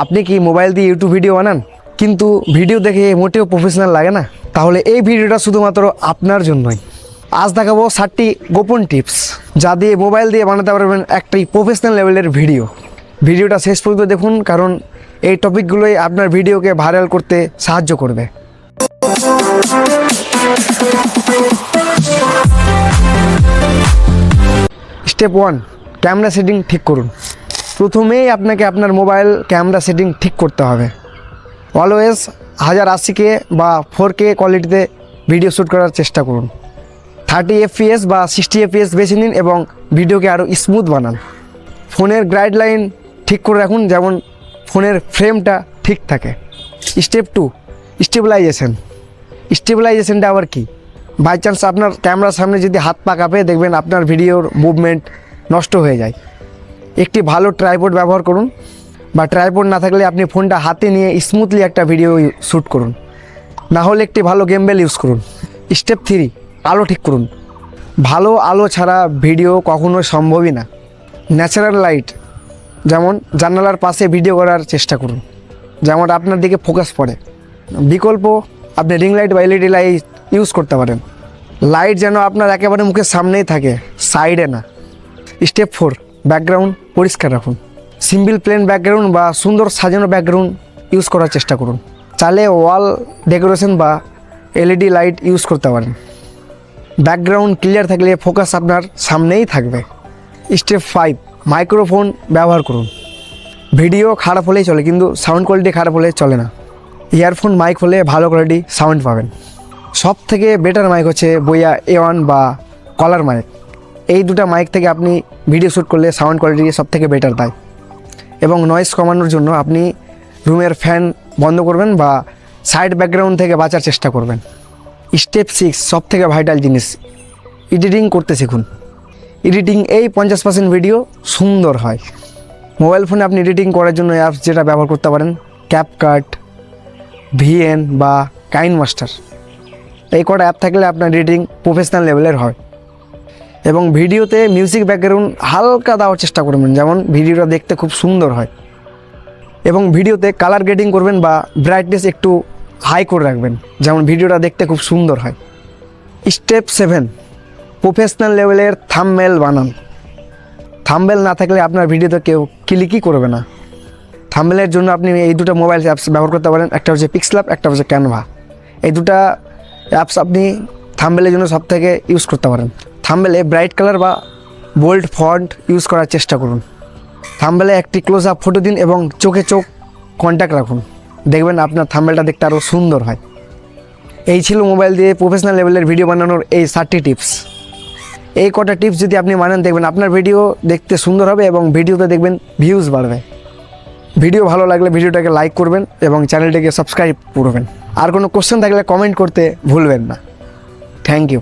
আপনি কি মোবাইল দিয়ে ইউটিউব ভিডিও বানান কিন্তু ভিডিও দেখে মোটেও প্রফেশনাল লাগে না? তাহলে এই ভিডিওটা শুধুমাত্র আপনার জন্যই। আজ দেখাবো 7টি গোপন টিপস যা দিয়ে মোবাইল দিয়ে বানাতে পারবেন একটি প্রফেশনাল লেভেলের ভিডিওটা শেষ পর্যন্ত দেখুন, কারণ এই টপিকগুলোই আপনার ভিডিওকে ভাইরাল করতে সাহায্য করবে। স্টেপ 1, ক্যামেরা সেটিং ঠিক করুন। প্রথমেই আপনাকে আপনার মোবাইল ক্যামেরা সেটিং ঠিক করতে হবে। অলওয়েজ 1080K বা 4K কোয়ালিটিতে ভিডিও শ্যুট করার চেষ্টা করুন। 30 FPS বা 60 FPS বেছে নিন এবং ভিডিওকে আরও স্মুথ বানান। ফোনের গাইডলাইন ঠিক করে রাখুন, যেমন ফোনের ফ্রেমটা ঠিক থাকে। স্টেপ 2, স্টেবিলাইজেশনটা আবার কি? বাই চান্স আপনার ক্যামেরার সামনে যদি হাত পা কাঁপে, দেখবেন আপনার ভিডিওর মুভমেন্ট নষ্ট হয়ে যায়। একটি ভালো ট্রাইপড ব্যবহার করুন, বা ট্রাইপড না থাকলে আপনি ফোনটা হাতে নিয়ে স্মুথলি একটা ভিডিও শ্যুট করুন। না হলে একটি ভালো গেমবেল ইউজ করুন। স্টেপ 3, আলো ঠিক করুন। ভালো আলো ছাড়া ভিডিও কখনো সম্ভবই না। ন্যাচারাল লাইট, যেমন জানালার পাশে ভিডিও করার চেষ্টা করুন, যেমন আপনার দিকে ফোকাস পড়ে। বিকল্প আপনি রিং লাইট বা এলইডি লাইট ইউজ করতে পারেন। লাইট যেন আপনার একেবারে মুখের সামনেই থাকে, সাইডে না। স্টেপ 4, ব্যাকগ্রাউন্ড পরিষ্কার রাখুন। সিম্পল প্লেন ব্যাকগ্রাউন্ড বা সুন্দর সাজানো ব্যাকগ্রাউন্ড ইউজ করার চেষ্টা করুন। চাইলে ওয়াল ডেকোরেশন বা এলইডি লাইট ইউজ করতে পারেন। ব্যাকগ্রাউন্ড ক্লিয়ার থাকলে ফোকাস আপনার সামনেই থাকবে। স্টেপ 5, মাইক্রোফোন ব্যবহার করুন। ভিডিও খারাপ হলেই চলে, কিন্তু সাউন্ড কোয়ালিটি খারাপ হলে চলে না। ইয়ারফোন মাইক হলে ভালো কোয়ালিটি সাউন্ড পাবেন। সব থেকে বেটার মাইক হচ্ছে বোয়া A1 বা কলার মাইক। এই দুটো মাইক থেকে আপনি ভিডিও শ্যুট করলে সাউন্ড কোয়ালিটি সব থেকে বেটার দেয়। এবং নয়েজ কমানোর জন্য আপনি রুমের ফ্যান বন্ধ করবেন বা সাইড ব্যাকগ্রাউন্ড থেকে বাঁচার চেষ্টা করবেন। স্টেপ 6, সব থেকে ভাইটাল জিনিস, এডিটিং করতে শিখুন। এডিটিং এই 50% ভিডিও সুন্দর হয়। মোবাইল ফোনে আপনি এডিটিং করার জন্য অ্যাপস যেটা ব্যবহার করতে পারেন, ক্যাপকাট, VN বা কাইনমাস্টার। এই কটা অ্যাপ থাকলে আপনার এডিটিং প্রফেশনাল লেভেলের হয়। এবং ভিডিওতে মিউজিক ব্যাকগ্রাউন্ড হালকা দেওয়ার চেষ্টা করবেন, যেমন ভিডিওটা দেখতে খুব সুন্দর হয়। এবং ভিডিওতে কালার গ্রেডিং করবেন বা ব্রাইটনেস একটু হাই করে রাখবেন, যেমন ভিডিওটা দেখতে খুব সুন্দর হয়। স্টেপ 7, প্রফেশনাল লেভেলের থাম্বনেল বানান। থাম্বনেল না থাকলে আপনার ভিডিওতে কেউ ক্লিকই করবে না। থাম্বনেলের জন্য আপনি এই দুটো মোবাইল অ্যাপস ব্যবহার করতে পারেন, একটা হচ্ছে পিক্সেলল্যাব, একটা হচ্ছে ক্যানভা। এই দুটো অ্যাপস আপনি থাম্বনেলের জন্য সব থেকে ইউজ করতে পারেন। থাম্বনেলে ব্রাইট কালার বা বোল্ড ফন্ট ইউজ করার চেষ্টা করুন। থাম্বনেলে একটি ক্লোজ আপ ফটো দিন এবং চোখে চোখ কন্ট্যাক্ট রাখুন, দেখবেন আপনার থাম্বনেলটা দেখতে আরও সুন্দর হয়। এই ছিল মোবাইল দিয়ে প্রফেশনাল লেভেলের ভিডিও বানানোর এই 7টি টিপস। এই কটা টিপস যদি আপনি মানেন, দেখবেন আপনার ভিডিও দেখতে সুন্দর হবে এবং ভিডিওতে দেখবেন ভিউজ বাড়বে। ভিডিও ভালো লাগলে ভিডিওটাকে লাইক করবেন এবং চ্যানেলটাকে সাবস্ক্রাইব করবেন। আর কোনো কোশ্চেন থাকলে কমেন্ট করতে ভুলবেন না। Thank you.